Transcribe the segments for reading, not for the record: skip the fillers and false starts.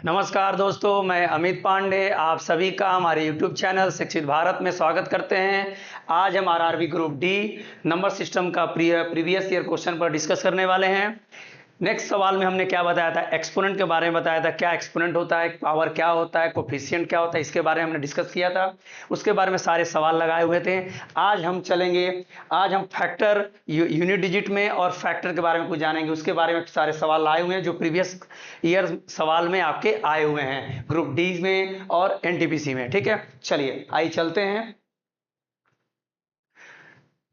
नमस्कार दोस्तों, मैं अमित पांडे आप सभी का हमारे YouTube चैनल शिक्षित भारत में स्वागत करते हैं। आज हम RRB group D number system का प्रीवियस ईयर क्वेश्चन पर डिस्कस करने वाले हैं। नेक्स्ट सवाल में हमने क्या बताया था, एक्सपोनेंट के बारे में बताया था, क्या एक्सपोनेंट होता है, पावर क्या होता है, कोफिशिएंट क्या होता है, इसके बारे में हमने डिस्कस किया था। उसके बारे में सारे सवाल लगाए हुए थे। आज हम चलेंगे, आज हम फैक्टर यूनिट डिजिट में और फैक्टर के बारे में कुछ जानेंगे। उसके बारे में सारे सवाल लाए हुए हैं जो प्रीवियस ईयर सवाल में आपके आए हुए हैं ग्रुप डी में और एनटीपीसी में। ठीक है, चलिए आइए चलते हैं।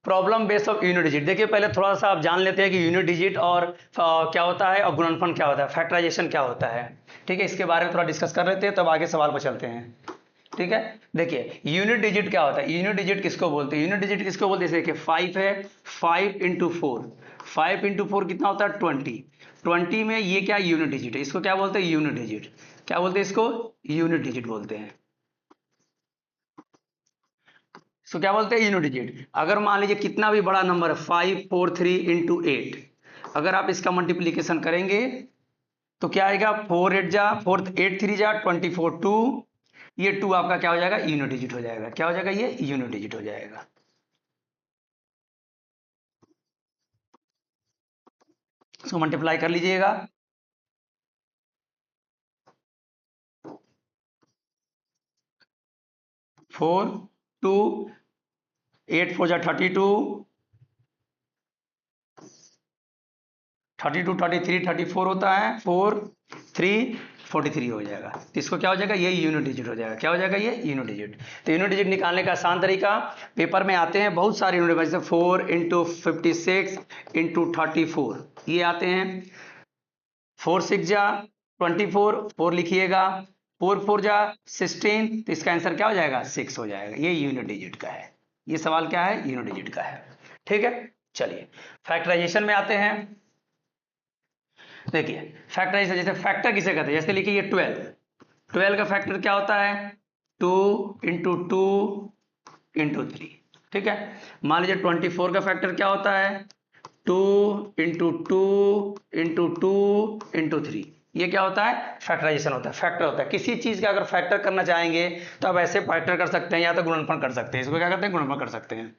Problem base of unit digit. देखिए पहले थोड़ा सा आप जान लेते हैं कि यूनिट डिजिट और क्या होता है और गुणनफल क्या होता है, फैक्टराइजेशन क्या होता है। ठीक है, इसके बारे में थोड़ा डिस्कस कर लेते हैं तब आगे सवाल पर चलते हैं। ठीक है, देखिए यूनिट डिजिट क्या होता है, यूनिट डिजिट किसको बोलते हैं, यूनिट डिजिट किसको बोलते हैं। देखिए 5 है, 5 इंटू 4, 5 इंटू 4 कितना होता है 20। 20 में ये क्या यूनिट डिजिट है, इसको क्या बोलते हैं यूनिट डिजिट। क्या बोलते हैं इसको, यूनिट डिजिट बोलते हैं। सो क्या बोलते हैं यूनिट डिजिट। अगर मान लीजिए कितना भी बड़ा नंबर है 543 इंटू 8, अगर आप इसका मल्टीप्लीकेशन करेंगे तो क्या आएगा, 4 8 जा 4 8 3 जा 24 2, ये 2 आपका क्या हो जाएगा, यूनिट डिजिट हो जाएगा। क्या हो जाएगा, ये यूनिट डिजिट हो जाएगा। इसको मल्टीप्लाई कर लीजिएगा, 4 2 8 4 जा 32, 32 33 34 होता है, 4 3 43 हो जाएगा। तो इसको क्या हो जाएगा, ये यूनिट डिजिट हो जाएगा। क्या हो जाएगा, ये यूनिट डिजिट। तो यूनिट डिजिट निकालने का आसान तरीका, पेपर में आते हैं बहुत सारे यूनिट, जैसे 4 इंटू 56 इंटू 34 ये आते हैं। 4 6 जा 24, 4 लिखिएगा, 4 4 जा 16, तो इसका आंसर क्या हो जाएगा, 6 हो जाएगा। ये यूनिट डिजिट का है, ये सवाल क्या है, यूनिट डिजिट का है। ठीक है, चलिए फैक्टराइजेशन में आते हैं। देखिए फैक्टराइज, जैसे फैक्टर किसे कहते हैं, जैसे लिखिए ये 12, 12 का फैक्टर क्या होता है, 2 इंटू 2 इंटू 3। ठीक है, मान लीजिए 24 का फैक्टर क्या होता है, 2 इंटू 2 इंटू 2 इंटू 3। ये क्या होता है, फैक्टराइजेशन होता है, फैक्टर होता है। किसी चीज का अगर फैक्टर करना चाहेंगे तो आप ऐसे फैक्टर कर सकते हैं या तो गुणनफल कर सकते हैं, इसको क्या कहते हैं, गुणनफल कर सकते हैं।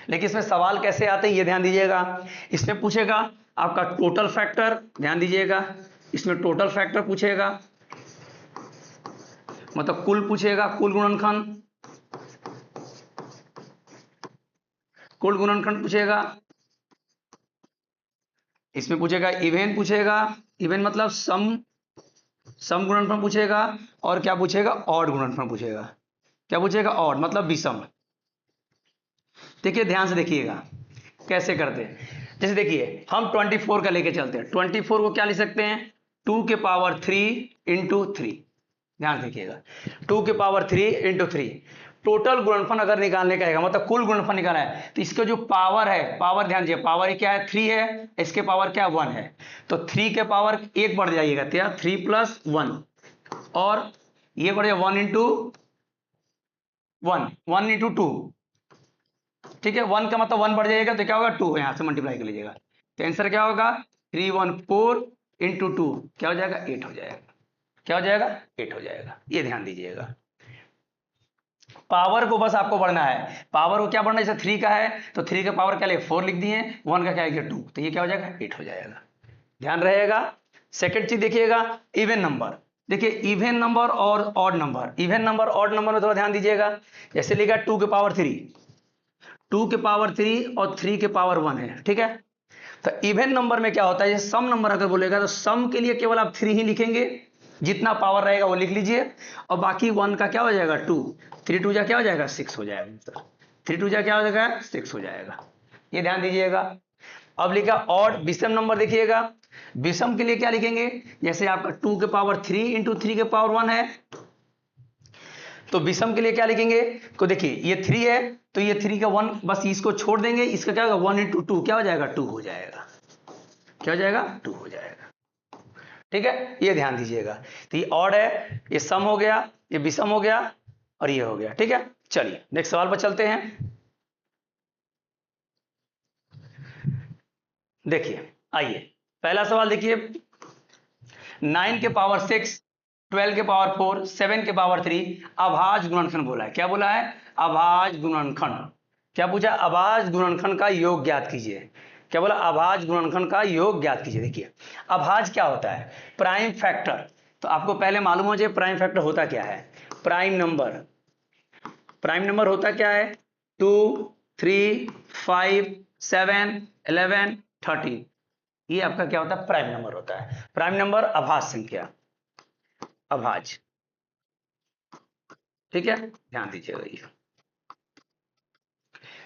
लेकिन इसमें सवाल कैसे आते हैं ये ध्यान दीजिएगा। इसमें पूछेगा आपका टोटल फैक्टर, ध्यान दीजिएगा, इसमें टोटल फैक्टर पूछेगा, मतलब कुल पूछेगा, कुल गुणनखंड, कुल गुणनखंड पूछेगा। इसमें पूछेगा इवेन, पूछेगा इवेन मतलब सम गुणनफल पूछेगा, और क्या पूछेगा, ऑड गुणनफल पूछेगा। क्या पूछेगा, ऑड मतलब विषम। देखिए ध्यान से देखिएगा कैसे करते हैं। जैसे देखिए हम 24 का लेके चलते हैं, 24 को क्या लिख सकते हैं, 2 के पावर 3 इंटू 3। ध्यान देखिएगा, 2 के पावर 3 इंटू 3। टोटल गुणनफल अगर निकालने का है, मतलब कुल गुणनफल निकालना है, तो इसका जो पावर है, पावर ध्यान दीजिए, पावर क्या है 3 है, इसके पावर क्या 1 है, तो 3 के पावर 1 बढ़ जाइएगा, क्या 3 प्लस 1, और ये बढ़ जाएगा 1 इंटू 1, 1 इंटू 2। ठीक है, 1 का मतलब 1 बढ़ जाएगा तो क्या होगा 2, यहां से मल्टीप्लाई कर लीजिएगा, तो आंसर क्या होगा 314 इंटू 2, क्या हो जाएगा 8 हो जाएगा। क्या हो जाएगा, 8 हो जाएगा। ये ध्यान दीजिएगा, पावर को बस आपको बढ़ना है, पावर को क्या बढ़ना है, जैसे 3 का है तो 3 का पावर क्या ले 4 लिख दिए, 1 का क्या है 2, तो ये क्या हो जाएगा 8 हो जाएगा। ध्यान रहेगा। सेकंड चीज देखिएगा, इवन नंबर। देखिए इवन नंबर और odd number, even number odd number में थोड़ा ध्यान दीजिएगा। जैसे लिखा 2 के पावर 3, 2 के पावर 3 और 3 के पावर 1 है। ठीक है, तो इवन नंबर में क्या होता है, सम नंबर अगर बोलेगा तो सम के लिए केवल आप 3 ही लिखेंगे, जितना पावर रहेगा वो लिख लीजिए, और बाकी 1 का क्या हो जाएगा 2, 3 2 जा क्या हो जाएगा 6 हो जाएगा, 3 2 जा क्या हो जाएगा 6 हो जाएगा। ये ध्यान दीजिएगा। अब लिखा ऑड विषम नंबर, देखिएगा विषम के लिए क्या लिखेंगे, जैसे आपका 2 के पावर 3 इंटू 3 के पावर 1 है, तो विषम के लिए क्या लिखेंगे, तो देखिए ये 3 है तो ये 3 का 1 बस इसको छोड़ देंगे, इसका क्या होगा 1 इंटू 2 क्या हो जाएगा 2 हो जाएगा। क्या हो जाएगा 2 हो जाएगा। ठीक है, ये ध्यान दीजिएगा। तो ये ऑड है, ये सम हो गया, ये विषम हो गया, और ये हो गया। ठीक है, चलिए नेक्स्ट सवाल पर चलते हैं। देखिए आइए पहला सवाल देखिए, 9 के पावर 6, 12 के पावर 4, 7 के पावर 3 अभाज्य गुणनखंड बोला है। क्या बोला है? अभाज्य गुणनखंड। क्या पूछा? अभाज्य गुणनखंड का योग ज्ञात कीजिए। क्या बोला? अभाज्य गुणनखंड का योग ज्ञात कीजिए। देखिए अभाज्य क्या होता है? Prime factor. तो आपको पहले मालूम हो जाए प्राइम फैक्टर होता क्या है। प्राइम नंबर, प्राइम नंबर होता क्या है? 2, 3, 5, 7, 11, 13, ये आपका क्या होता है? प्राइम नंबर होता है। प्राइम नंबर अभाज्य संख्या, अभाज्य। ठीक है, ध्यान दीजिएगा ये।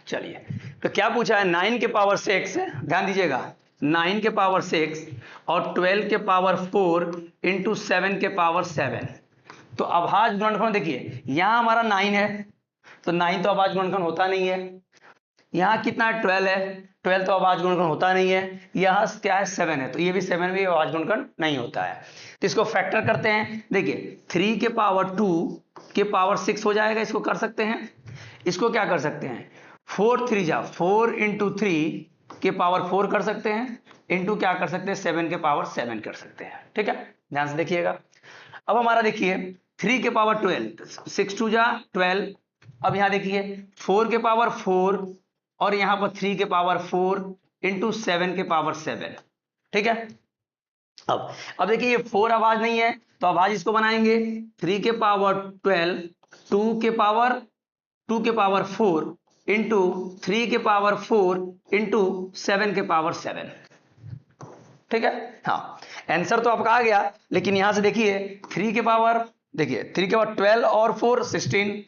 चलिए तो क्या पूछा है? 9 के पावर 6, ध्यान दीजिएगा, 9 के पावर 6 और 12 के पावर 4 इंटू 7 के पावर 7। तो अभाज्य गुणनखंड देखिए, यहां हमारा 9 है, तो 9 तो अभाज्य गुणनखंड होता नहीं है। यहाँ कितना है? 12 है, 12 तो अभाज्य गुणनखंड होता नहीं है। यहाँ क्या है? 7 है, तो ये भी 7 भी अभाज्य गुणनखंड नहीं होता है। तो इसको फैक्टर करते हैं। देखिए 3 के पावर 2 के पावर 6 हो जाएगा, इसको कर सकते हैं। इसको क्या कर सकते हैं? 4 3 जा 4 इंटू 3 के पावर 4 कर सकते हैं, इंटू क्या कर सकते हैं? 7 के पावर 7 कर सकते हैं। ठीक है, ध्यान से देखिएगा। अब हमारा देखिए 3 के पावर 12, 6 2 जा 12। अब यहां देखिए 4 के पावर 4 और यहां पर 3 के पावर 4 इंटू 7 के पावर 7। ठीक है, अब देखिए ये 4 अभाज्य नहीं है, तो अभाज्य इसको बनाएंगे। 3 के पावर 12, 2 के पावर 4 इंटू 3 के पावर 4 इंटू 7 के पावर 7। ठीक है, हाँ आंसर तो आपका आ गया, लेकिन यहां से देखिए 3 के पावर, देखिए 3 के पावर 12 और 4 16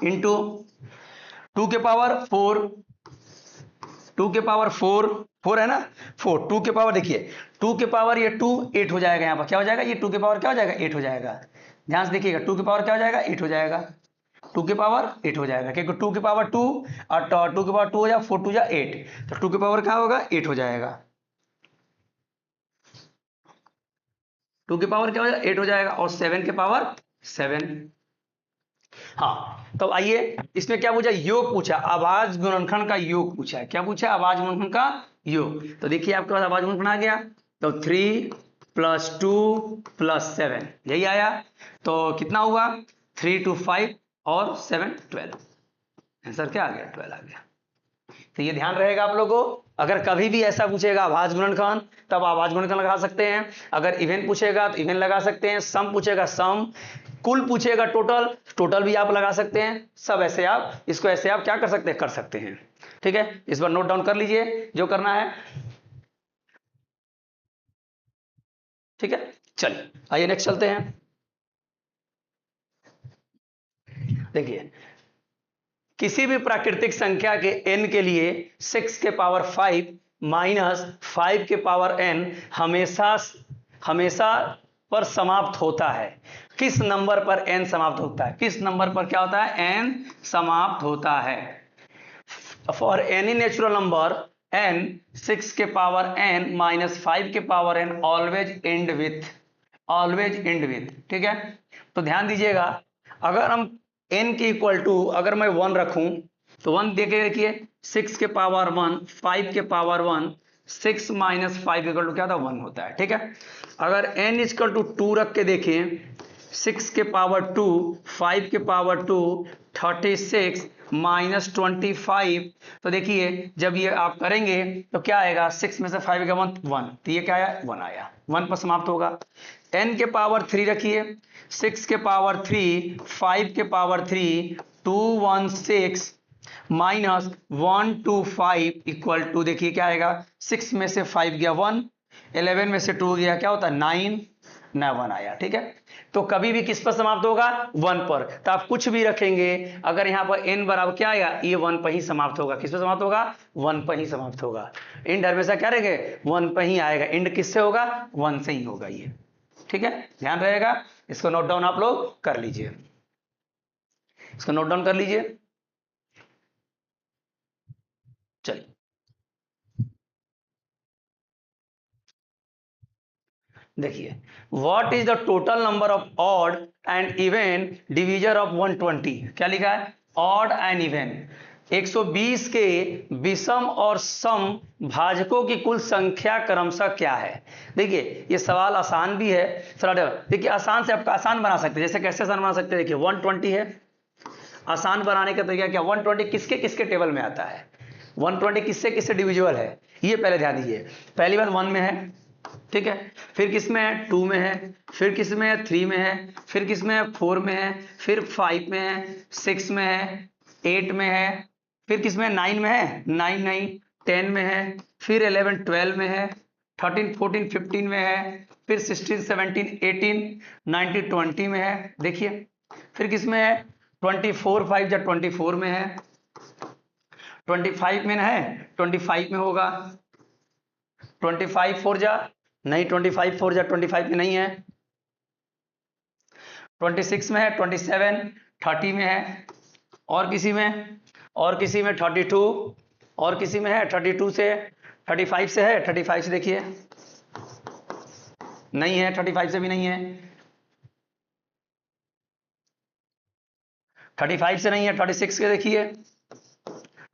इंटू 2 के पावर 4, 2 के पावर 4 4 है ना, 4 2 के पावर, देखिए 2 के पावर ये 2 8 हो जाएगा। यहाँ पर क्या हो जाएगा? ये 2 के पावर क्या हो जाएगा? 8 हो जाएगा। ध्यान से देखिएगा, 2 के पावर क्या हो जाएगा? 8 हो जाएगा। 2 के पावर 8 हो जाएगा, क्योंकि 2 के पावर 2 और 2 के पावर 2 हो जाए 4 2 जा 8, तो 2 के पावर क्या होगा? 8 हो जाएगा। 2 के पावर क्या हो जाएगा? 8 हो जाएगा, और 7 के पावर 7। हाँ तो आइए, इसमें क्या पूछा? योग पूछा, अभाज्य गुणनखंड का योग पूछा है। क्या पूछा? अभाज्य गुणनखंड का योग। तो देखिए आपके पास अभाज्य गुणनखंड आ गया, तो 3 + 2 + 7 यही आया। तो कितना हुआ? 3 2 5 और 7 12। आंसर क्या आ गया? 12 आ गया। तो ये ध्यान रहेगा आप लोगों को, अगर कभी भी ऐसा पूछेगा अभाज्य गुणनखंड, तब अभाज्य गुणनखंड लगा सकते हैं। अगर इवन पूछेगा तो इवन लगा सकते हैं, सम पूछेगा सम, कुल पूछेगा टोटल, टोटल भी आप लगा सकते हैं। सब ऐसे आप इसको ऐसे आप क्या कर सकते हैं? कर सकते हैं। ठीक है, इस बार नोट डाउन कर लीजिए जो करना है। ठीक है, चलिए आइए नेक्स्ट चलते हैं। देखिए किसी भी प्राकृतिक संख्या के n के लिए 6 के पावर 5 माइनस 5 के पावर n हमेशा हमेशा पर समाप्त होता है। किस नंबर पर n समाप्त होता है? किस नंबर पर क्या होता है? n समाप्त होता है। For any natural number n 6 के पावर n माइनस 5 के power n always and with, always and with. ठीक है, तो ध्यान दीजिएगा, अगर हम n के इक्वल टू अगर मैं 1 रखूं, तो 1 देखिए 6 के पावर 1 5 के पावर 1, 6 माइनस 5 इक्वल टू क्या होता है? 1 होता है। ठीक है, अगर n इक्वल टू 2 रख के देखें, 6 के पावर 2 5 के पावर 2 36 माइनस 25, तो देखिए जब ये आप करेंगे तो क्या आएगा? 6 में से 5 गया 1, तो ये क्या आया? 1 आया, 1 पर समाप्त होगा। n के पावर 3 रखिए, 6 के पावर 3 5 के पावर 3 216 माइनस 125 इक्वल टू, देखिए क्या आएगा? 6 में से 5 गया 1, 11 में से 2 गया क्या होता है? 9, 1 आया। ठीक है, तो कभी भी किस पर समाप्त होगा? 1 पर। तो आप कुछ भी रखेंगे, अगर यहां पर n बराबर क्या आएगा? ये 1 पर ही समाप्त होगा। किस पर समाप्त होगा? 1 पर ही समाप्त होगा। इंड हमेशा क्या रहेंगे? 1 पर ही आएगा। इंड किससे होगा? 1 से ही होगा ये। ठीक है, ध्यान रहेगा, इसको नोट डाउन आप लोग कर लीजिए, इसको नोट डाउन कर लीजिए। चलिए देखिए, what is the total number of odd and even divisor of 120? क्या लिखा है? ऑड एंड इवन, 120 के विषम और सम भाजकों की कुल संख्या क्रमशः क्या है। देखिए ये सवाल आसान भी है, देखिए आसान से आपका आसान बना सकते हैं। जैसे कैसे आसान बना सकते हैं, देखिए 120 है, आसान बनाने का तरीका क्या, 120 किसके किसके टेबल में आता है, 120 किससे किससे डिविजिबल है, ये पहले ध्यान दीजिए। पहली बात 1 में है, ठीक है, फिर किस में है, 2 में है, फिर किस में है, 3 में है, फिर किस में है, 4 में है, फिर 5 में है, 6 में है, 8 में है, फिर किस में 9 में है, 9 नहीं, 10 में है, फिर 11 12 में है, 13 14 15 में है, फिर 16 17 18 19 20 में है। देखिए फिर किस में है, 24 5 या 24 में है, 25 में है, 25 में होगा, 25 4 जा नहीं, 25 4 जा 25 में नहीं है, 26 में है, 27 30 में है, और किसी में 32, और किसी में है 32 से, 35 से है, 35 से देखिए नहीं है, 35 से भी नहीं है, 35 से नहीं है, 36 के देखिए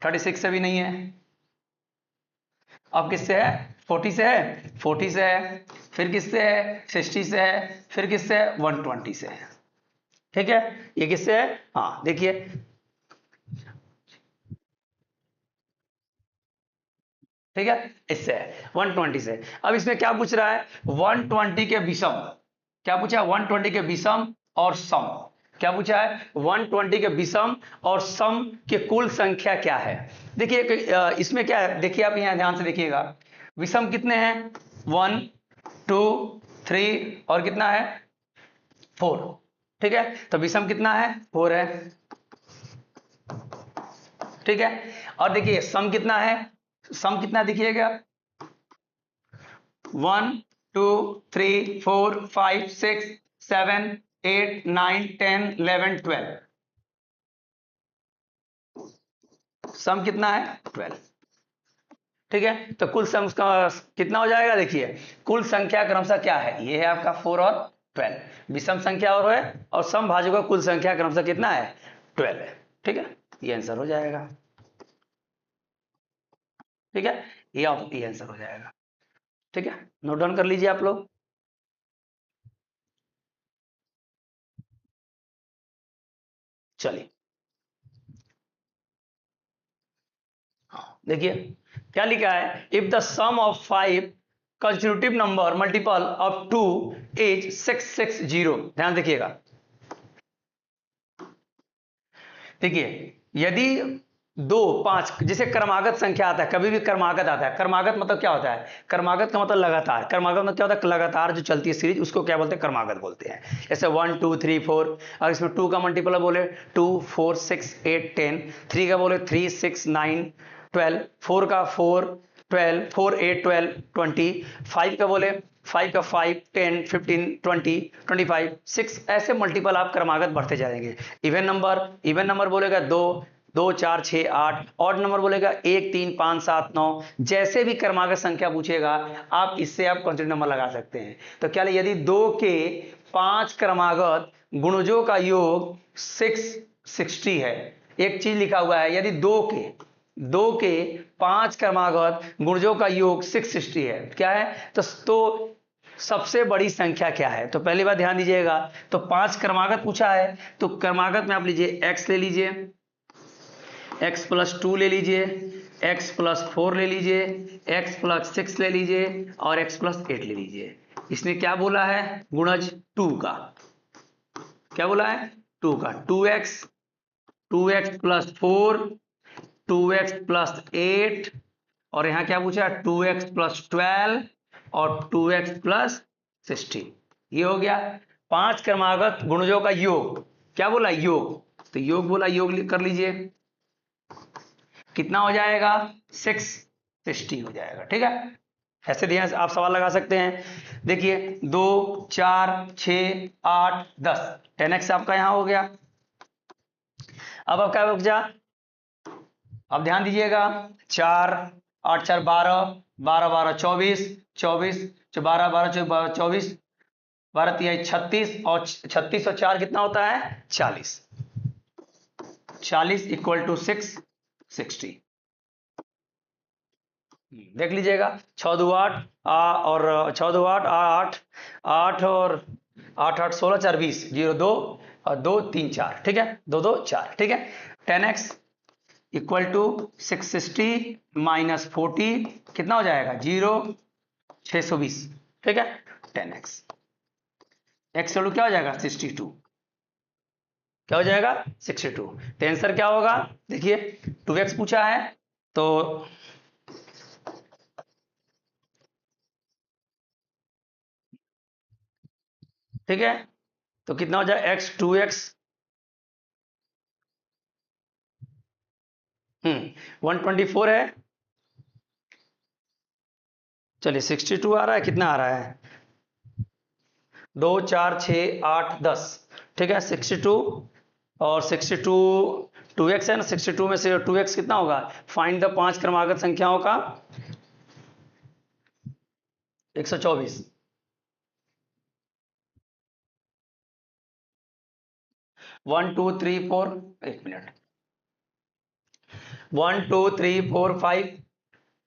36 से भी नहीं है। अब किससे है, 40 से है, 40 से है, फिर किससे है, 60 से है, फिर किससे है, 120 से है। ठीक है, ये किससे है, हाँ देखिए ठीक है, इससे है 120 से। अब इसमें क्या पूछ रहा है, 120 के विषम, क्या पूछा है, 120 के विषम और सम, क्या पूछा है, 120 के विषम और सम के कुल संख्या क्या है। देखिए इसमें क्या है, देखिए आप यहां ध्यान से देखिएगा, विषम कितने हैं, 1 2 3 और कितना है, 4, ठीक है, तो विषम कितना है, 4 है, ठीक है, और देखिए सम कितना है, सम कितना दिखिएगा, 1 2 3 4 5 6 7 8 9 10 11 12, सम कितना है, 12, ठीक है, तो कुल सम का कितना हो जाएगा, देखिए कुल संख्या क्रमशः क्या है, ये है आपका 4 और 12, विषम संख्या और है, और सम भाजकों का कुल संख्या क्रमशः कितना है, 12 है, ठीक है, ये आंसर हो जाएगा, ठीक है, ये आंसर हो जाएगा, ठीक है, नोट डाउन कर लीजिए आप लोग। चलिए देखिए क्या लिखा है, if the sum of 5 constitutive number multiple of 2 is 660, ध्यान देखिएगा, देखिए यदि 2 5 जैसे क्रमागत संख्या आता है, कभी भी क्रमागत आता है, क्रमागत मतलब क्या होता है, क्रमागत का मतलब लगातार, क्रमागत मतलब क्या होता है, लगातार जो चलती है सीरीज, उसको क्या बोलते हैं, क्रमागत बोलते हैं। जैसे 1 2 3 4, और इसमें 2 का मल्टीपल बोले 2 4 6 8 10, 3 का बोले 3 6 9 12, 4 का 4 12, 4 8 12 20, 5 का बोले 5 का 5 10 15 20 25 6, ऐसे मल्टीपल आप क्रमागत बढ़ते जाएंगे। इवन नंबर बोलेगा 2 2 4 6 8, ऑड नंबर बोलेगा 1 3 5 7 9, जैसे भी क्रमागत संख्या पूछेगा आप इससे आप कॉन्स्टेंट नंबर लगा सकते हैं। तो क्या यदि 2 के 5 क्रमागत गुणजों का योग 660 है, एक चीज लिखा हुआ है, यदि 2 के 5 क्रमागत गुणजों का योग 660 है, क्या है, तो सबसे बड़ी संख्या क्या है। तो पहली बात ध्यान दीजिएगा, तो 5 क्रमागत पूछा है, तो क्रमागत में आप लीजिए x ले लीजिए, x प्लस 2 ले लीजिए, x प्लस 4 ले लीजिए, x प्लस 6 ले लीजिए, और x प्लस 8 ले लीजिए। इसने क्या बोला है, गुणज 2 का, क्या बोला है, 2 का, 2x प्लस 4, 2x प्लस 8, और यहां क्या पूछा, 2x प्लस 12 और 2x प्लस 16, ये हो गया 5 क्रमागत गुणजों का योग, क्या बोला, योग, तो योग बोला, योग कर लीजिए, कितना हो जाएगा, 660 हो जाएगा, ठीक है, ऐसे ध्यान से आप सवाल लगा सकते हैं। देखिए 2 4 6 8 10, 10x आपका यहां हो गया। अब आपका रुक जा, अब ध्यान दीजिएगा, 4 8 4 12 12 12 24 24 12 12 24 12 3 36, और 36 और 4 कितना होता है, 40, 40 इक्वल टू 6 60। देख लीजिएगा, 6 2 8 और 6 2 8 8 8 और 8 8 16 4 20 0 2 और 2 3 4, ठीक है, 2 2 4, ठीक है। 10x इक्वल टू 660 माइनस 40 कितना हो जाएगा 0 620, ठीक है। 10x x वैल्यू क्या हो जाएगा 62, क्या हो जाएगा 62। तो आंसर क्या होगा, देखिए 2x पूछा है तो ठीक है, तो कितना हो जाएगा x 2x 124 है, चलिए 62 आ रहा है, कितना आ रहा है 2 4 6 8 10, ठीक है 62 और 62 2x है ना, 62 में से 2x कितना होगा, फाइंड द 5 क्रमागत संख्याओं का 124। 1 2 3 4, एक मिनट, 1 2 3 4 5,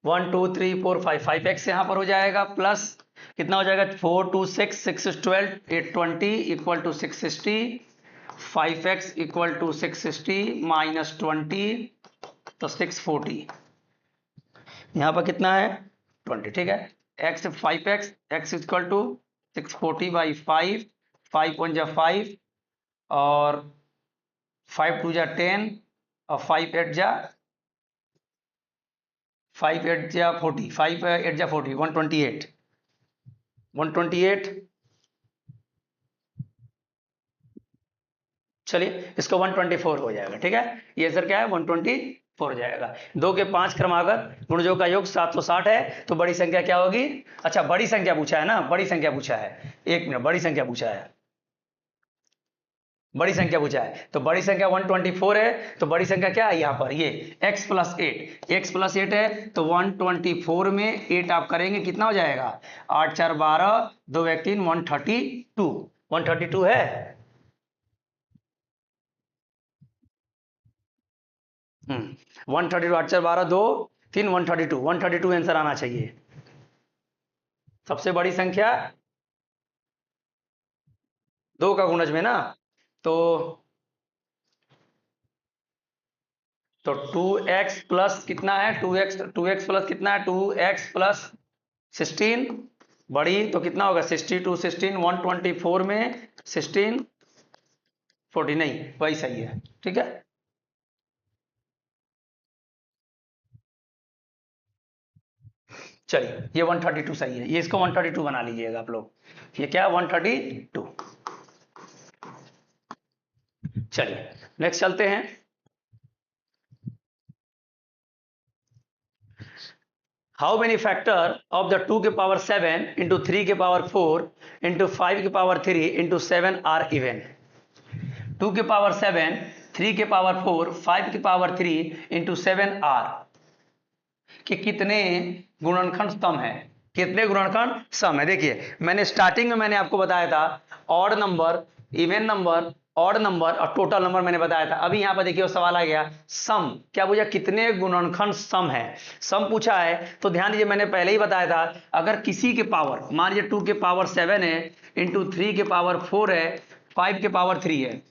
1 2 3 4 5, 5x यहाँ पर हो जाएगा प्लस कितना हो जाएगा 4 2 6 6 12 8 20 equal to 660, 5x equal to 660 minus 20 तो 640, यहाँ पर कितना है 20, ठीक है। x 5x x equal to 640 by 5, 5 1 जा 5 और 5 2 जा 10 और 5 8 जा 5 8 जा 40, 5 8 जा 40, 128, 128, चलिए इसको 124 हो जाएगा, ठीक है। ये आंसर क्या है 124 हो जाएगा। 2 के 5 क्रमागत गुणजों का योग 760 है, तो बड़ी संख्या क्या होगी, अच्छा बड़ी संख्या पूछा है ना, बड़ी संख्या पूछा है, एक मिनट, बड़ी संख्या पूछा है, बड़ी संख्या पूछा है, तो बड़ी संख्या 124 है, तो बड़ी संख्या क्या है यहाँ पर ये x प्लस 8, x प्लस 8 है तो 124 में 8 आप करेंगे कितना हो जाएगा 8 4 12, 2 1 3 132, 132 है। 132, 8 4 12 2 3 132, 132 आंसर आना चाहिए। सबसे बड़ी संख्या 2 का गुणज में ना, तो 2x प्लस कितना है 2x प्लस कितना है 2x प्लस 16, बड़ी तो कितना होगा 62 16, 124 में 16 40, नहीं वही सही है, ठीक है। चलिए ये 132 सही है, ये इसको 132 बना लीजिएगा आप लोग, ये क्या है 132। चलिए नेक्स्ट चलते हैं। How many factor of the 2 के पावर 7 इंटू 3 के पावर 4 इंटू 5 के पावर 3 इंटू 7 आर इवन। 2 के पावर 7, 3 के पावर 4, 5 के पावर 3 इंटू 7 आर कि कितने गुणनखंड सम है, कितने गुणनखंड सम है। देखिए मैंने स्टार्टिंग में मैंने आपको बताया था odd number, even number, odd number और टोटल नंबर मैंने बताया था। अभी यहां पर देखिए वो सवाल आ गया सम, क्या पूछा कितने गुणनखंड सम है, सम पूछा है। तो ध्यान दीजिए मैंने पहले ही बताया था अगर किसी के पावर मान लीजिए 2 के पावर 7 है इंटू 3 के पावर 4 है, 5 के पावर 3 है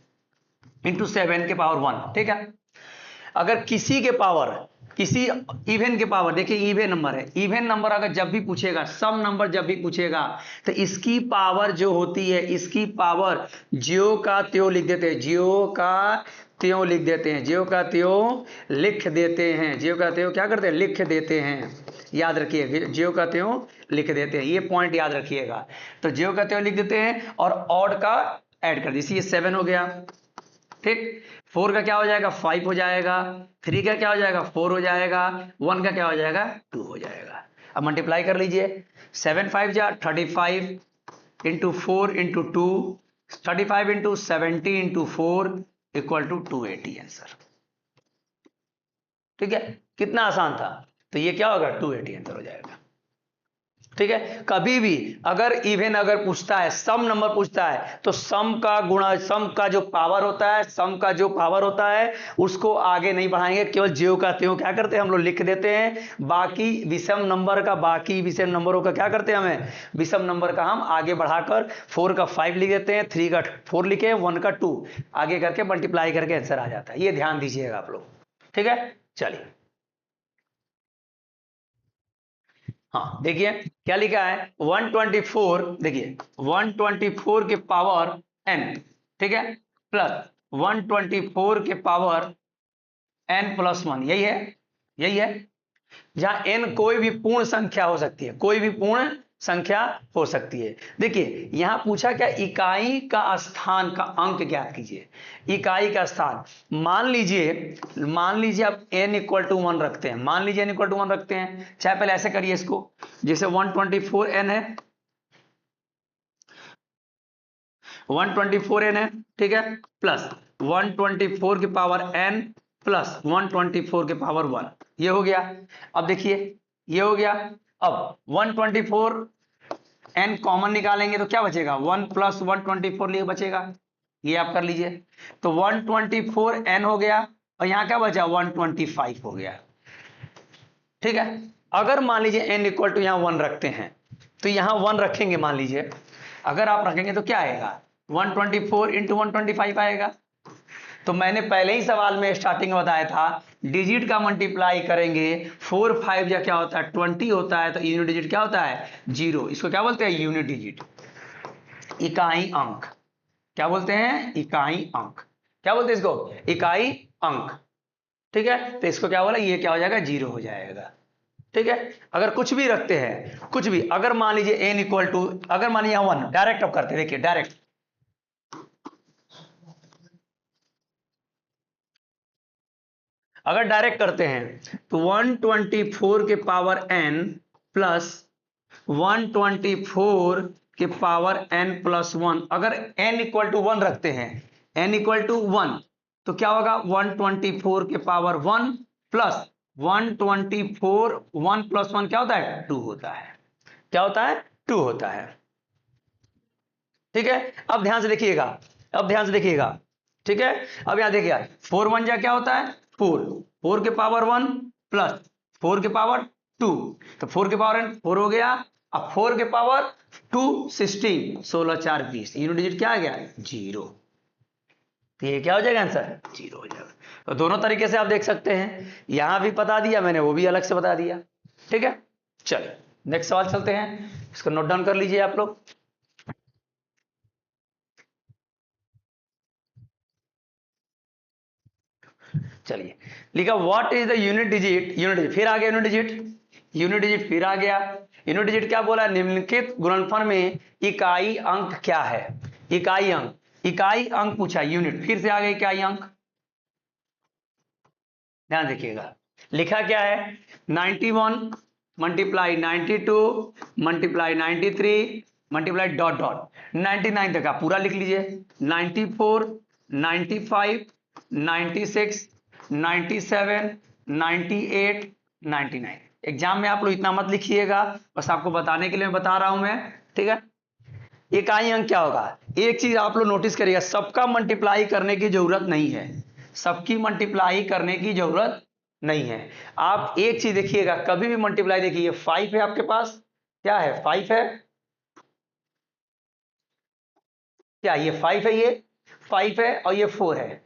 इंटू 7 के पावर 1, ठीक है। अगर किसी के पावर, किसी इवन के पावर, देखिए इवन नंबर है, इवन नंबर अगर जब भी पूछेगा, सम नंबर जब भी पूछेगा तो इसकी पावर जो होती है, इसकी पावर ज्यो का त्यों लिख देते हैं, ज्यो का त्यों लिख देते हैं, ज्यो का त्यों लिख देते हैं, ज्यो का त्यों क्या करते हैं लिख देते हैं, याद रखिए ज्यो का त्यों लिख देते हैं, ये पॉइंट याद रखिएगा। तो ज्यो का त्यों लिख देते हैं और ऑड का ऐड कर दीजिए, 7 हो गया, ठीक। 4 का क्या हो जाएगा 5 हो जाएगा, 3 का क्या हो जाएगा 4 हो जाएगा, 1 का क्या हो जाएगा 2 हो जाएगा। अब मल्टीप्लाई कर लीजिए, 7 5 जा 35 into 4 into 2, 35 into 70 into 4 equal to 280 answer, ठीक है। कितना आसान था, तो ये क्या होगा 280 आंसर हो जाएगा। ठीक है। कभी भी अगर इवन अगर पूछता है, सम नंबर पूछता है, तो सम का गुणा, सम का जो पावर होता है, सम का जो पावर होता है उसको आगे नहीं बढ़ाएंगे, केवल ज्यों का त्यों क्या करते हैं हम लोग लिख देते हैं। बाकी विषम नंबर का, बाकी विषम नंबरों का क्या करते हैं, हमें विषम नंबर का हम आगे बढ़ाकर 4 का 5 लिख देते हैं, 3 का 4 लिखे, 1 का 2 आगे करके मल्टीप्लाई करके आंसर आ जाता है। ये ध्यान दीजिएगा आप लोग, ठीक है। चलिए, हाँ देखिए क्या लिखा है, 124, देखिए 124 के पावर n, ठीक है, प्लस 124 के पावर n प्लस 1, यही है, यही है। जहां n कोई भी पूर्ण संख्या हो सकती है, कोई भी पूर्ण संख्या हो सकती है। देखिए यहां पूछा क्या, इकाई का स्थान का अंक ज्ञात कीजिए। इकाई का स्थान, मान लीजिए आप n इक्वल टू 1 रखते हैं, मान लीजिए n इक्वल टू 1 रखते हैं, चाहे पहले ऐसे करिए इसको, जैसे 124n है, 124n है, ठीक है, प्लस 124 के पावर n प्लस 124 के पावर 1, ये हो गया। अब देखिए ये हो गया। अब 124n कॉमन निकालेंगे तो क्या बचेगा, 1 प्लस 124 लिए बचेगा, ये आप कर लीजिए। तो 124n हो गया, और यहां क्या बचा, 125 हो गया, ठीक है। अगर मान लीजिए n इक्वल टू यहां 1 रखते हैं, तो यहां 1 रखेंगे, मान लीजिए अगर आप रखेंगे तो क्या आएगा, 124 इंटू 125 आएगा। तो मैंने पहले ही सवाल में स्टार्टिंग में बताया था, डिजिट का मल्टीप्लाई करेंगे, 4 5 या क्या होता है 20 होता है, तो यूनिट डिजिट क्या होता है, 0। इसको क्या बोलते हैं, यूनिट डिजिट, इकाई अंक। क्या बोलते हैं, इकाई अंक। क्या बोलते हैं इसको, इकाई अंक, ठीक है। तो इसको क्या बोला, ये क्या हो जाएगा, 0 हो जाएगा, ठीक है। अगर कुछ भी रखते हैं, कुछ भी, अगर मान लीजिए n इक्वल टू, अगर मान लीजिए 1, डायरेक्ट अब करते हैं, देखिए डायरेक्ट, अगर डायरेक्ट करते हैं तो 124 के पावर n प्लस 124 के पावर n प्लस 1, अगर n इक्वल टू 1 रखते हैं, n इक्वल टू 1, तो क्या होगा, 124 के पावर 1 प्लस 124, 1 प्लस 1 क्या होता है, 2 होता है। क्या होता है, 2 होता है, ठीक है। अब ध्यान से देखिएगा, अब ध्यान से देखिएगा, ठीक है। अब यहां देखिए 4 1 जा क्या होता है, 4, 4 के पावर 1 प्लस 4 के पावर 2, तो 4 के पावर 4 हो गया। अब 4 के पावर 2 16, 16 4 20, यूनिट डिजिट क्या आ गया, 0। तो ये क्या हो जाएगा, आंसर 0 हो जाएगा। तो दोनों तरीके से आप देख सकते हैं, यहां भी बता दिया मैंने, वो भी अलग से बता दिया, ठीक है। चलिए नेक्स्ट सवाल चलते हैं, इसको नोट डाउन कर लीजिए आप लोग। चलिए लिखा, what is the unit digit, unit digit फिर आ गया, यूनिट डिजिट, यूनिट डिजिट फिर आ गया। यूनिट डिजिट क्या बोला, निम्नलिखित गुणनफल में इकाई अंक क्या है, इकाई अंक, इकाई अंक पूछा, यूनिट फिर से आ गया, इकाई अंक। ध्यान देखिएगा लिखा क्या है, 91 multiply 92 multiply 93 multiply dot dot 99 तक आप पूरा लिख लीजिए, 94 95 96 97 98 99। एग्जाम में आप लोग इतना मत लिखिएगा, बस आपको बताने के लिए मैं बता रहा हूं मैं, ठीक है। इकाई अंक क्या होगा, एक चीज आप लोग नोटिस करिएगा, सबका मल्टीप्लाई करने की जरूरत नहीं है, सबकी मल्टीप्लाई करने की जरूरत नहीं है। आप एक चीज देखिएगा, कभी भी मल्टीप्लाई देखिए, 5 है आपके पास, क्या है 5 है, क्या ये 5 है, ये 5 है और ये 4 है,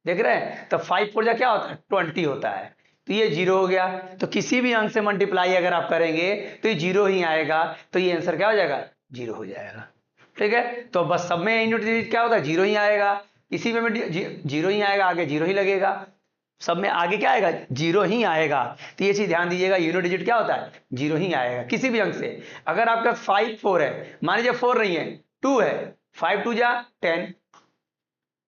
देख रहे हैं। तो 5 4 जा क्या होता है, 20 होता है, तो ये 0 हो गया। तो किसी भी अंक से मल्टीप्लाई अगर आप करेंगे तो ये 0 ही आएगा, तो ये आंसर क्या हो जाएगा, 0 हो जाएगा, ठीक है। तो बस सब में यूनिट डिजिट क्या होता है, 0 ही आएगा, इसी में 0 ही आएगा, आगे 0 ही लगेगा, सब में आगे क्या आएगा, 0 ही आएगा। तो ये चीज ध्यान दीजिएगा, यूनिट डिजिट क्या होता है, 0 ही आएगा किसी भी अंक से। अगर आपका 5 4 है, मान लीजिए 4 नहीं है, 2 है, 5 2 जा 10,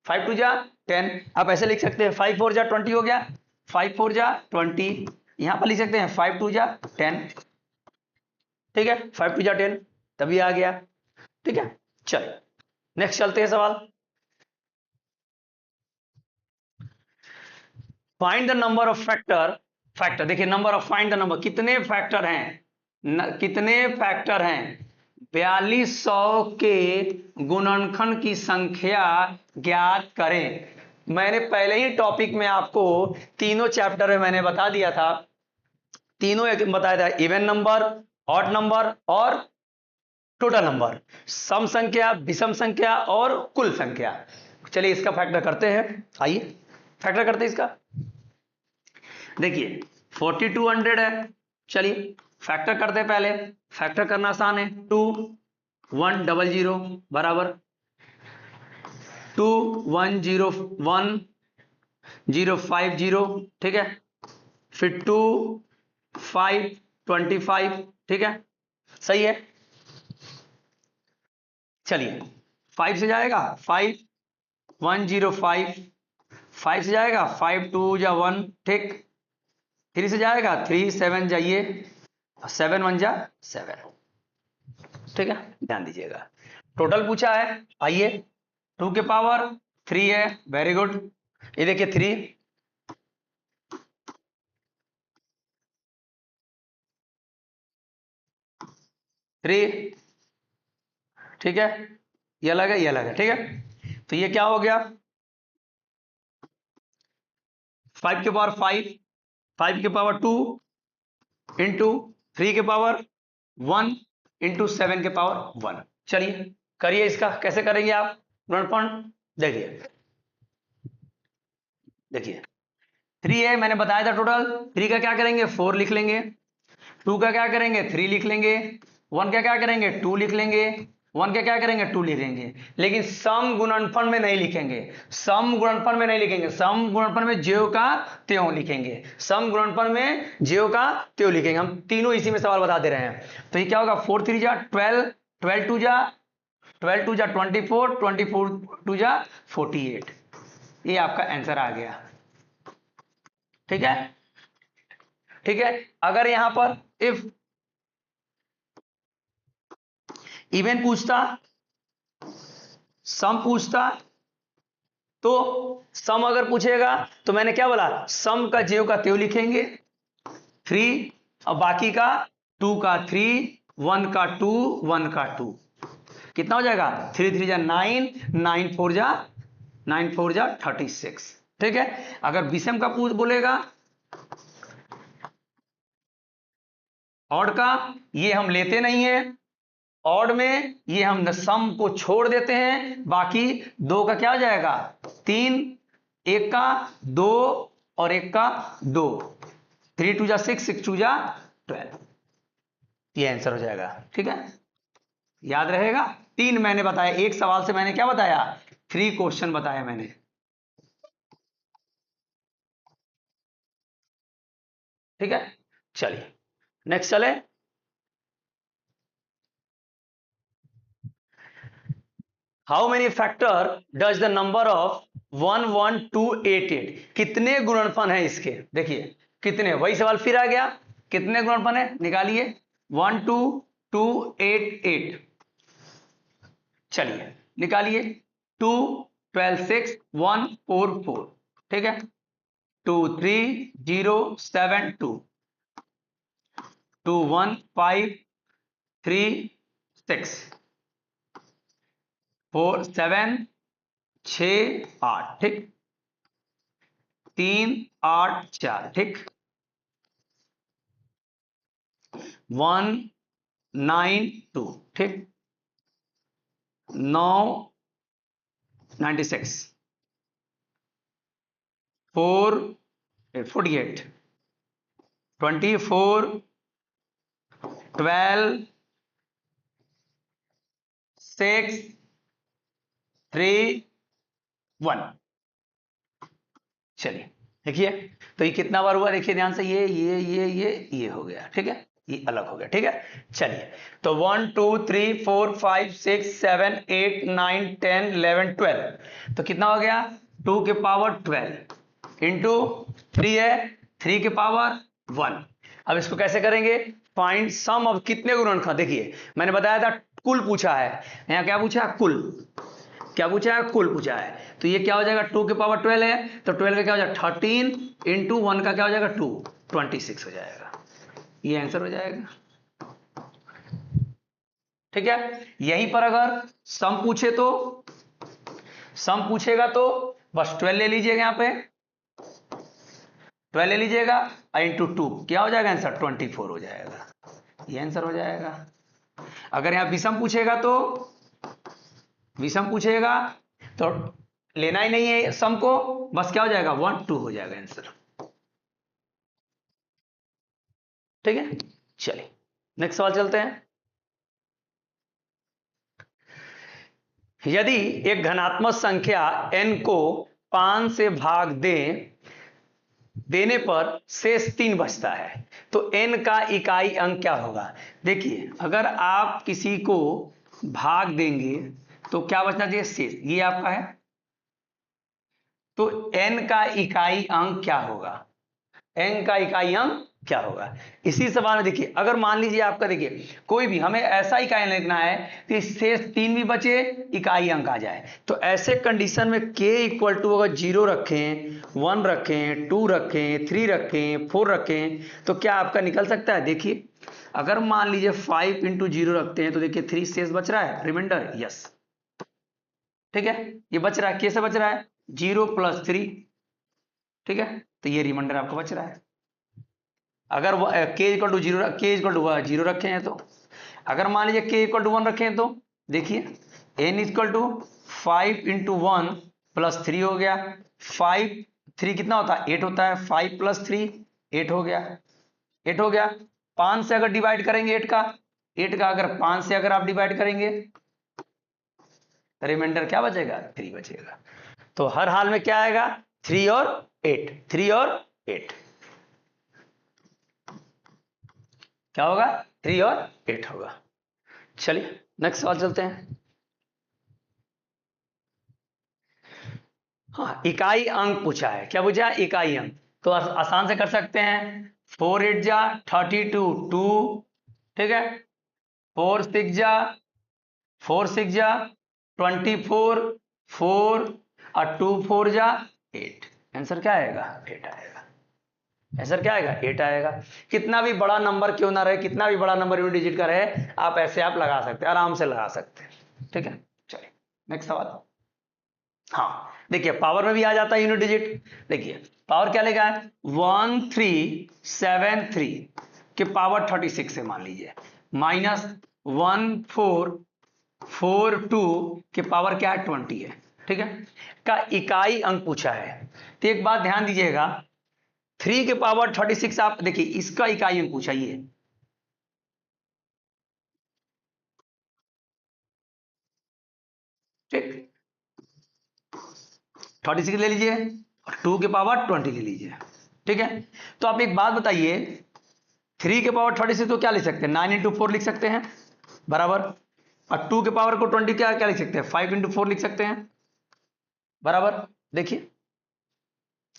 5 2 जा 10, आप ऐसे लिख सकते हैं, 5 4 जा 20 हो गया, 5 4 जा 20, यहां पर लिख सकते हैं 5 2 जा 10, ठीक है, 5 2 जा 10, तभी आ गया, ठीक है। चल नेक्स्ट चलते हैं सवाल, find the number of factor, factor देखिए, number of, find the number, कितने फैक्टर हैं, कितने फैक्टर हैं 4200 के गुणनखंड की संख्या ज्ञात करें। मैंने पहले ही टॉपिक में आपको तीनों चैप्टर में मैंने बता दिया था, तीनों एक बताया था, इवन नंबर, ऑड नंबर और टोटल नंबर, सम संख्या, विषम संख्या और कुल संख्या। चलिए इसका फैक्टर करते हैं, आइए फैक्टर करते हैं इसका। देखिए 4200 है, चलिए फैक्टर करते हैं। पहले फैक्टर करना आसान है, 2100 बराबर 2101050, ठीक है, फिर 2525, ठीक है, सही है। चलिए 5 से जाएगा 5105, 5 से जाएगा 5 2 जा 1, ठीक, 3 से जाएगा 3 7 जाइए 7 1 जा 7, ठीक है, ध्यान दीजिएगा। टोटल पूछा है, आइए 2 के पावर 3 है, वेरी गुड। ये देखिए 3, ठीक है, ये अलग है, ये अलग है, ठीक है। तो ये क्या हो गया, 5 के पावर 5, 5 के पावर 2 इंटू 3 के पावर 1 इंटू 7 के पावर 1। चलिए करिए, इसका कैसे करेंगे आप गुणनफल। देखिए देखिए 3 है, मैंने बताया था टोटल। 3 का क्या करेंगे 4 लिख लेंगे, 2 का क्या करेंगे 3 लिख लेंगे, 1 का क्या करेंगे 2 लिख लेंगे, 1 का क्या करेंगे 2 लिखेंगे। लेकिन सम गुणनफल में नहीं लिखेंगे, सम गुणनफल में नहीं लिखेंगे, सम गुणनफल में ज्यों का त्यों लिखेंगे, सम गुणनफल में ज्यों का त्यों लिखेंगे। हम तीनों इसी में सवाल बता दे रहे हैं। तो ये क्या होगा 4 3 जा 12, 12 2 जा 24, 24 2 जा 48, ये आपका आंसर आ गया, ठीक है, ठीक है। अगर यहां पर इफ इवन पूछता, सम पूछता, तो सम अगर पूछेगा तो मैंने क्या बोला, सम का ज्यों का त्यों लिखेंगे 3, और बाकी का 2 का 3, 1 का 2, 1 का 2, कितना हो जाएगा 3 3 जा 9, 9 4 जा 36, ठीक है। अगर विषम का पूछ बोलेगा, ऑड का ये हम लेते नहीं है, ऑड में ये हम सम को छोड़ देते हैं, बाकी 2 का क्या हो जाएगा 3, 1 का 2 और 1 का 2, 3 2 जा 6, 6 2 जा 12, ये आंसर हो जाएगा, ठीक है, याद रहेगा। 3 मैंने बताया, एक सवाल से मैंने क्या बताया 3 क्वेश्चन बताया मैंने, ठीक है। चलिए नेक्स्ट चले। How many factor does the number of 11288, कितने गुणनफल हैं इसके, देखिए कितने, वही सवाल फिर आ गया, कितने गुणनफल है निकालिए 12288, चलिए निकालिए 2 12 6 1 4 4, ठीक है, 2 3 0 7 2 2 1 5 3 6 4 7 6 8, ठीक, 3 8 4, ठीक, 1 9 2, ठीक, 9 96, 4 48, 24 12 6 3 1। चलिए देखिए, तो ये कितना बार हुआ देखिए ध्यान से, ये हो गया, ठीक है, ये अलग हो गया, ठीक है। चलिए तो 1 2 3 4 5 6 7 8 9 10 11 12, तो कितना हो गया 2 के पावर 12 इंटू 3 है 3 के पावर 1। अब इसको कैसे करेंगे, फाइंड सम ऑफ कितने गुणनखंड। देखिए मैंने बताया था कुल पूछा है, यहाँ क्या पूछा है कुल, क्या पूछा है कुल पूछा है, तो ये क्या हो जाएगा 2 के पावर 12 है, तो 12 का क्या हो जाएगा 13 इंटू 1 का क्या हो जाएगा 2, 26 हो जाएगा, ये आंसर हो जाएगा, ठीक है। यहीं पर अगर सम पूछे तो, सम पूछेगा तो बस 12 ले लीजिएगा, यहां पे 12 ले लीजिएगा, इंटू 2 क्या हो जाएगा आंसर 24 हो जाएगा, ये आंसर हो जाएगा। अगर यहां विषम पूछेगा तो, विषम पूछेगा तो लेना ही नहीं है सम को, बस क्या हो जाएगा 1 2 हो जाएगा आंसर। ठीक है, चलिए नेक्स्ट सवाल चलते हैं। यदि एक धनात्मक संख्या n को 5 से भाग देने पर शेष 3 बचता है, तो n का इकाई अंक क्या होगा। देखिए अगर आप किसी को भाग देंगे तो क्या बचना चाहिए, शेष, ये आपका है, तो n का इकाई अंक क्या होगा, n का इकाई अंक क्या होगा। इसी सवाल में देखिए अगर मान लीजिए आपका, देखिए कोई भी हमें ऐसा इकाई लिखना है कि शेष 3 भी बचे, इकाई अंक आ जाए, तो ऐसे कंडीशन में k इक्वल टू अगर 0 रखें, 1 रखें, 2 रखें, 3 रखें, 4 रखें, तो क्या आपका निकल सकता है। देखिए अगर मान लीजिए 5 इंटू 0 रखते हैं तो देखिए 3 शेष बच रहा है, रिमाइंडर, यस, ठीक है, ये बच रहा है, कैसे बच रहा है 0 + 3, ठीक है, तो ये रिमाइंडर आपका बच रहा है। अगर k equal to 0, k equal to 0 रखे हैं तो, अगर मान लीजिए k इक्वल टू 1 रखे हैं तो देखिए n इक्वल टू 5 इंटू 1 + 3 हो गया, 5 3 कितना होता है 8 होता है, 5 + 3 8 हो गया, 8 हो गया। 5 से अगर डिवाइड करेंगे 8 का अगर 5 से अगर आप डिवाइड करेंगे रिमाइंडर क्या बचेगा 3 बचेगा। तो हर हाल में क्या आएगा 3 और 8, 3 और 8 क्या होगा 3 और 8 होगा। चलिए नेक्स्ट सवाल चलते हैं। हाँ, इकाई अंक पूछा है, क्या पूछा है इकाई अंक, तो आसान से कर सकते हैं, 4 8 जा 32 2, ठीक है, 4 6 जा 24 4 और 2 4 जा 8, आंसर क्या आएगा 8 आएगा। आंसर क्या आएगा 8 आएगा। कितना भी बड़ा नंबर क्यों ना रहे, कितना भी बड़ा नंबर यूनिट डिजिट का रहे, आप ऐसे आप लगा सकते हैं, आराम से लगा सकते हैं, ठीक है। चलिए नेक्स्ट सवाल। हाँ देखिए पावर में भी आ जाता है यूनिट डिजिट, देखिए पावर क्या लेगा है 1373 के पावर 36 से मान लीजिए, माइनस 1442 के पावर क्या है 20 है, ठीक है, का इकाई अंक पूछा है। तो एक बात ध्यान दीजिएगा, 3 के पावर 36 आप देखिए इसका इकाई अंक पूछा, ये ठीक, 36 ले लीजिए और 2 के पावर 20 ले लीजिए, ठीक है। तो आप एक बात बताइए, 3 के पावर 36 तो क्या लिख सकते हैं 9 इंटू 4 लिख सकते हैं बराबर, और 2 के पावर को 20 क्या क्या लिख सकते हैं 5 इंटू 4 लिख सकते हैं बराबर। देखिए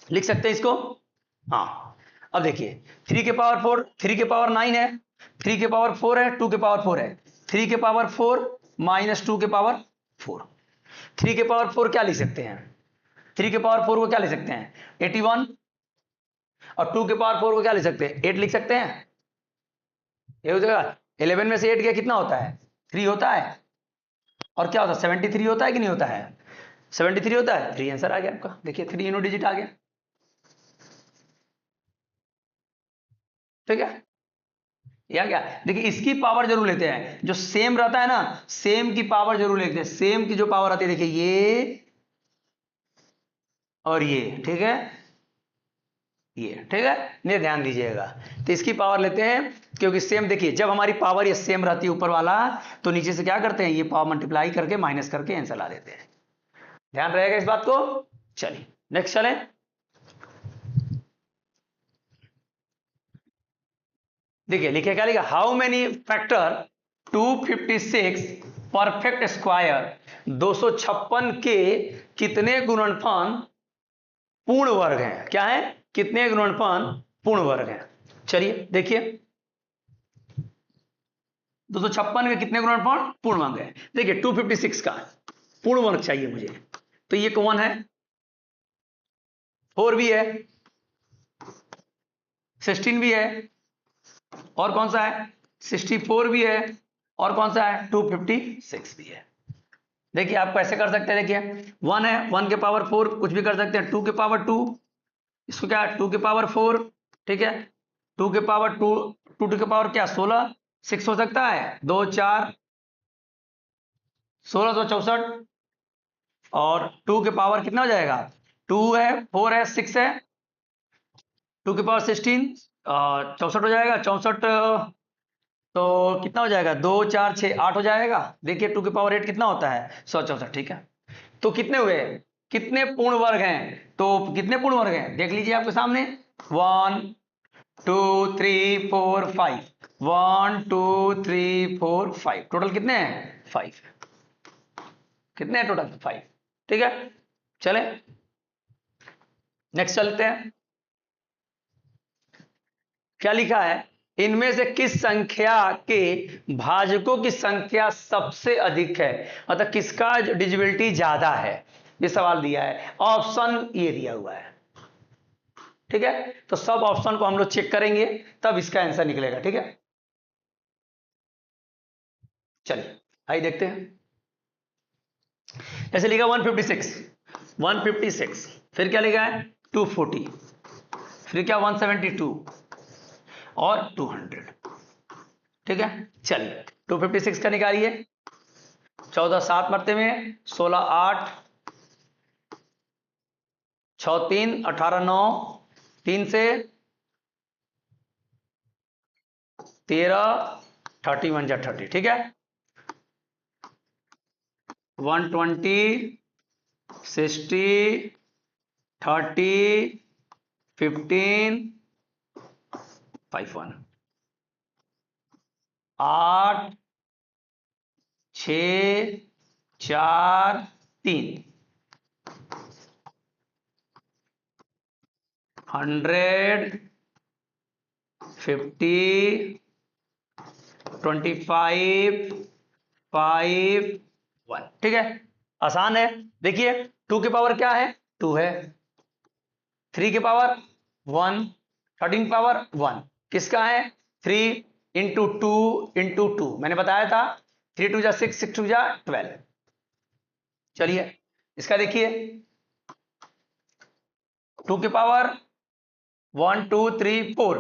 लिख सकते हैं इसको, हाँ। अब देखिए 3 के पावर 4, 3 के पावर 9 है, 3 के पावर 4 है, 2 के पावर 4 है, 3 के पावर 4 माइनस 2 के पावर 4, 3 के पावर 4 क्या लिख सकते हैं, 3 के पावर 4 को क्या लिख सकते हैं 81, और 2 के पावर 4 को क्या लिख सकते हैं 8 लिख सकते हैं, ये हो जाएगा। 11 में से 8 गया कितना होता है 3 होता है, और क्या होता है 73 होता है कि नहीं होता है 73 होता है, 3 आंसर आ गया आपका, देखिए 3 यूनिट डिजिट आ गया, ठीक है। या क्या, देखिए इसकी पावर जरूर लेते हैं, जो सेम रहता है ना सेम की पावर जरूर लेते हैं, सेम की जो पावर आती है देखिए ये और ये, ठीक है, ये ठीक है, ये ध्यान दीजिएगा। तो इसकी पावर लेते हैं क्योंकि सेम, देखिए जब हमारी पावर ये सेम रहती है ऊपर वाला, तो नीचे से क्या करते हैं ये पावर मल्टीप्लाई करके माइनस करके आंसर ला देते हैं, ध्यान रहेगा इस बात को। चलिए नेक्स्ट चलें। देखिए लिखे क्या लिखा, how many factor 256 perfect square 256 के कितने गुणनफल पूर्ण वर्ग हैं, क्या है कितने गुणनफल पूर्ण वर्ग हैं। चलिए देखिए 256 के कितने गुणनफल पूर्ण वर्ग है, देखिए 256 का पूर्ण वर्ग चाहिए मुझे, तो ये कौन है 4 भी है, 16 भी है, और कौन सा है 64 भी है, और कौन सा है 256 भी है। देखिए आप कैसे कर सकते हैं, देखिए 1 है, 1 के पावर 4 कुछ भी कर सकते हैं, 2 के पावर 2, इसको क्या 2 के पावर 4, ठीक है, 2 के पावर 2, 2 के पावर क्या 16, 6 हो सकता है, 2 4 1664, और 2 के पावर कितना हो जाएगा, 2 है, 4 है, 6 है, 2 के पावर 16 64 हो जाएगा, 64 तो कितना हो जाएगा, 2 4 6 8 हो जाएगा। देखिए 2 के पावर 8 कितना होता है 164, ठीक है। तो कितने हुए, कितने पूर्ण वर्ग हैं, तो कितने पूर्ण वर्ग हैं देख लीजिए आपके सामने, 1 2 3 4 5, 1 2 3 4 5, टोटल कितने हैं 5, कितने हैं टोटल 5, ठीक है। चले नेक्स्ट चलते हैं, क्या लिखा है, इनमें से किस संख्या के भाजकों की संख्या सबसे अधिक है, मतलब किसका डिजिबिलिटी ज्यादा है, ये सवाल दिया है, ऑप्शन ये दिया हुआ है, ठीक है। तो सब ऑप्शन को हम लोग चेक करेंगे तब इसका आंसर निकलेगा, ठीक है। चलिए आइए देखते हैं, ऐसे लिखा 156, 156, फिर क्या लिखा है 240, फिर क्या 172 और 200, ठीक है। चलिए 256 का निकालिए, 14 7 मरते में, 16 8, 6 3 18 9, 3 से 13, 31 जा 30, ठीक है। 120 60 30 15 51, 8 6 4 3, 100 50 25 5 1, ठीक है। आसान है, देखिए 2 के पावर क्या है 2 है, 3 के पावर 1, 13 पावर 1 किसका है 3 इंटू 2 इंटू 2, मैंने बताया था 3 2 जा 6 6 2 जा 12। चलिए इसका देखिए 2 के पावर 1 2 3 4,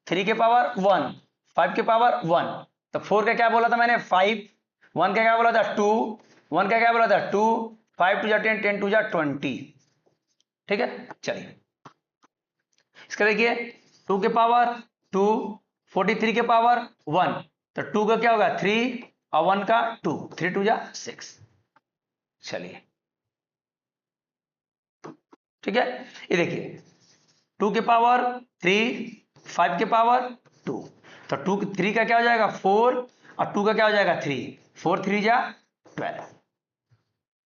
3 के पावर 1, 5 के पावर 1, तो 4 का क्या बोला था मैंने 5, 1 का क्या बोला था 2, 1 का क्या बोला था 2, 5 2 जा 10, 10 2 जा 20, ठीक है। चलिए इसका देखिए 2 के पावर 2, 43 के पावर 1, तो 2 का क्या होगा 3 और 1 का 2, 3 2 जा 6। चलिए ठीक है, ये देखिए 2 के पावर 3, 5 के पावर 2, तो 2 3 का क्या हो जाएगा 4 और 2 का क्या हो जाएगा 3, 4 3 जा 12।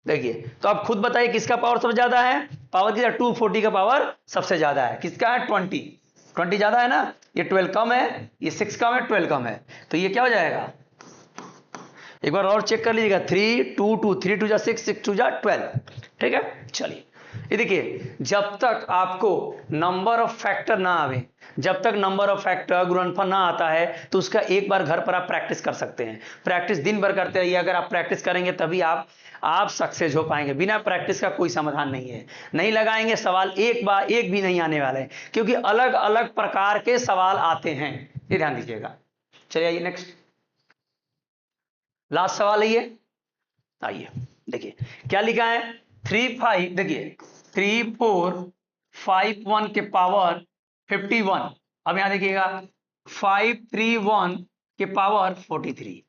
देखिए तो आप खुद बताइए किसका पावर सबसे ज्यादा है, पावर किसका 240 का पावर सबसे ज्यादा है, किसका है 20, 20 ज्यादा है ना, ये 12 कम है, ये 6 कम है, 12 कम है, तो ये क्या हो जाएगा, एक बार और चेक कर लीजिएगा 3 2 2, 3 2 जा 6, 6 2 जा 12, ठीक है। चलिए ये देखिए जब तक आपको नंबर ऑफ फैक्टर ना आवे, जब तक नंबर ऑफ फैक्टर गुणनफल ना आता है तो उसका एक बार घर पर आप प्रैक्टिस कर सकते हैं, प्रैक्टिस दिन भर करते रहिए, अगर आप प्रैक्टिस करेंगे तभी आप सक्सेस हो पाएंगे, बिना प्रैक्टिस का कोई समाधान नहीं है, नहीं लगाएंगे सवाल एक बार एक भी नहीं आने वाले, क्योंकि अलग अलग प्रकार के सवाल आते हैं, ये ध्यान दीजिएगा। चलिए आइए नेक्स्ट, लास्ट सवाल है ये, आइए देखिए क्या लिखा है 3 5, देखिए 3 4 5 1 के पावर 51, अब यहां देखिएगा 5 3 1 के पावर 43,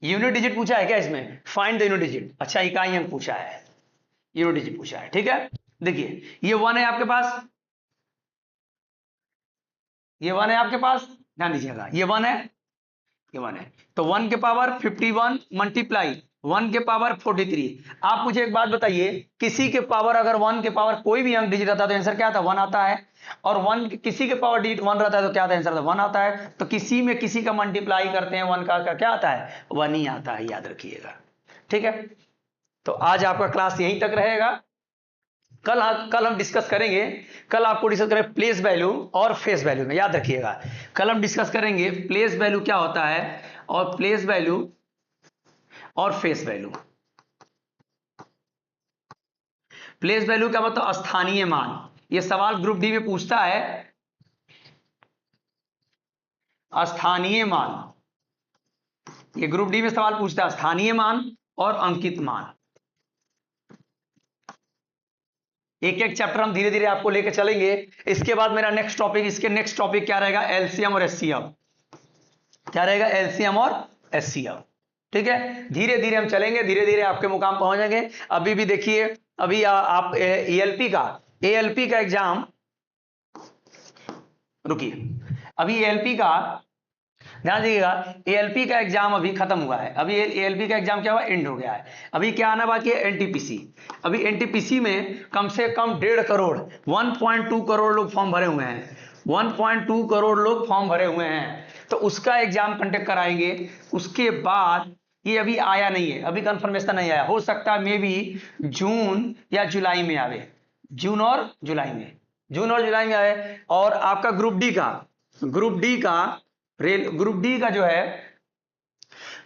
यूनिट डिजिट पूछा है क्या इसमें, फाइंड द यूनिट डिजिट, अच्छा इकाई अंक पूछा है, यूनिट डिजिट पूछा है, ठीक है। देखिए ये 1 है आपके पास, ये 1 है आपके पास, ध्यान दीजिएगा ये 1 है, ये 1 है, तो 1 के पावर 51 मल्टीप्लाई 1 के पावर 43, आप मुझे एक बात बताइए किसी के पावर अगर 1 के पावर कोई भी अंक डिजिट आता है तो आंसर क्या आता है 1 आता है, और 1 किसी के पावर डिजिट 1 रहता है तो क्या आता है आंसर 1 आता है, तो किसी में किसी का मल्टीप्लाई करते हैं 1 का क्या आता है 1 ही आता है, याद रखिएगा, ठीक है। तो आज आपका क्लास यहीं तक रहेगा, कल हम डिस्कस करेंगे, कल आपको डिस्कस करें प्लेस वैल्यू और फेस वैल्यू में, याद रखिएगा कल हम डिस्कस करेंगे प्लेस वैल्यू क्या होता है और प्लेस वैल्यू और फेस वैल्यू। प्लेस वैल्यू क्या मतलब स्थानीय मान। ये सवाल ग्रुप डी में पूछता है, स्थानीय मान। ये ग्रुप डी में सवाल पूछता है स्थानीय मान और अंकित मान। एक एक चैप्टर हम धीरे धीरे आपको लेकर चलेंगे। इसके बाद मेरा नेक्स्ट टॉपिक, इसके नेक्स्ट टॉपिक क्या रहेगा, एलसीएम और एचसीएफ। क्या रहेगा, एलसीएम और एचसीएफ। ठीक है, धीरे धीरे हम चलेंगे, धीरे धीरे आपके मुकाम पहुंचेंगे। अभी भी देखिए, अभी आप एएलपी का एग्जाम, रुकिए, अभी एएलपी का ध्यान दीजिएगा, एएलपी का एग्जाम अभी खत्म हुआ है। अभी एएलपी का एग्जाम क्या हुआ, एंड हो गया है। अभी क्या आना बाकी है, एनटीपीसी। अभी एनटीपीसी में कम से कम 1.5 करोड़ 1.2 करोड़ लोग फॉर्म भरे हुए हैं। 1.2 करोड़ लोग फॉर्म भरे हुए हैं, तो उसका एग्जाम कंडक्ट कराएंगे। उसके बाद ये अभी आया नहीं है, अभी कंफर्मेशन नहीं आया, हो सकता है मे बी जून या जुलाई में आवे। जून और जुलाई में आए। और आपका ग्रुप डी का जो है,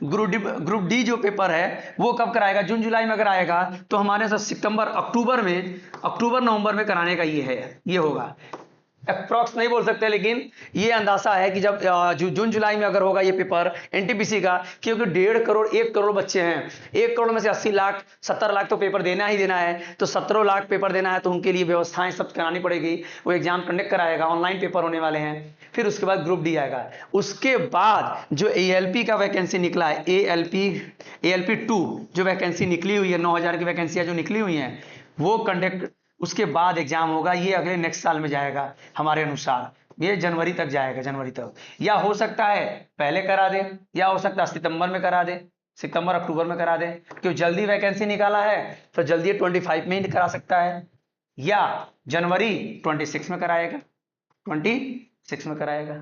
ग्रुप डी जो पेपर है वो कब कराएगा, जून जुलाई में अगर आएगा तो हमारे साथ सितंबर अक्टूबर नवंबर में कराने का ये होगा। अप्रॉक्स नहीं बोल सकते, लेकिन ये अंदाजा है कि जब जून जुलाई में अगर होगा ये पेपर एनटीपीसी का, क्योंकि 1.5 करोड़ बच्चे हैं। 1 करोड़ में से 80 लाख 70 लाख तो पेपर देना ही देना है, तो 17 लाख पेपर देना है, तो उनके लिए व्यवस्थाएं सब करानी पड़ेगी। वो एग्जाम कंडक्ट कराएगा, ऑनलाइन पेपर होने वाले हैं। फिर उसके बाद ग्रुप डी आएगा। उसके बाद जो एएलपी का वैकेंसी निकला है, एएलपी 2 जो वैकेंसी निकली हुई है, 9000 की वैकेंसियां जो निकली हुई हैं, वो कंडक्ट, उसके बाद एग्जाम होगा। ये अगले नेक्स्ट साल में जाएगा हमारे अनुसार, ये जनवरी तक जाएगा, जनवरी तक। या हो सकता है पहले करा दे, या हो सकता है सितंबर में करा दे, सितंबर अक्टूबर में करा दे। क्यों, जल्दी वैकेंसी निकाला है तो जल्दी 25 में ही करा सकता है, या जनवरी 26 में कराएगा, 26 में कराएगा,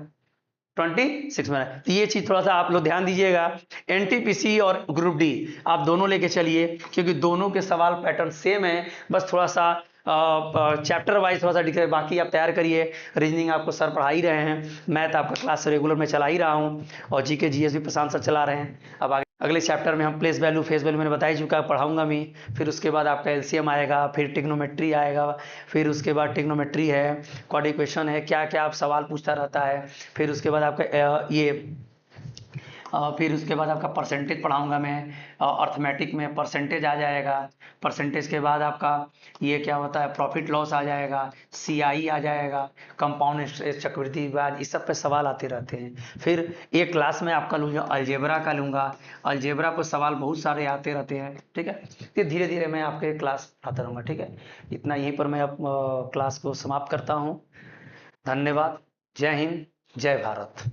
26 में। तो ये चीज थोड़ा सा आप लोग ध्यान दीजिएगा। एनटीपीसी और ग्रुप डी आप दोनों लेके चलिए, क्योंकि दोनों के सवाल पैटर्न सेम है, बस थोड़ा सा चैप्टर वाइज थोड़ा सा डिफरेंट। बाकी आप तैयार करिए। रीजनिंग आपको सर पढ़ा ही रहे हैं, मैथ आपका क्लास रेगुलर में चला ही रहा हूँ, और जीके जीएस भी प्रशांत सर चला रहे हैं। अब अगले चैप्टर में हम प्लेस वैल्यू फेस वैल्यू मैंने बता ही चुका है, पढ़ाऊंगा मैं। फिर उसके बाद आपका एलसीएम आएगा, फिर टिग्नोमेट्री आएगा, फिर उसके बाद टिग्नोमेट्री है, क्वाड इक्वेशन है, क्या क्या आप सवाल पूछता रहता है। फिर उसके बाद आपका फिर उसके बाद आपका परसेंटेज पढ़ाऊंगा मैं, अर्थमेटिक में परसेंटेज आ जाएगा। परसेंटेज के बाद आपका ये क्या होता है, प्रॉफिट लॉस आ जाएगा, सीआई आ जाएगा, कंपाउंड इंटरेस्ट, चक्रवृद्धि ब्याज, इस सब पे सवाल आते रहते हैं। फिर एक क्लास में आपका लूँगा अलजेब्रा का लूँगा, अलजेब्रा पर सवाल बहुत सारे आते रहते हैं। ठीक है, फिर धीरे धीरे मैं आपके क्लास पढ़ाता रहूँगा। ठीक है, इतना यहीं पर मैं अब क्लास को समाप्त करता हूँ। धन्यवाद। जय हिंद, जय भारत।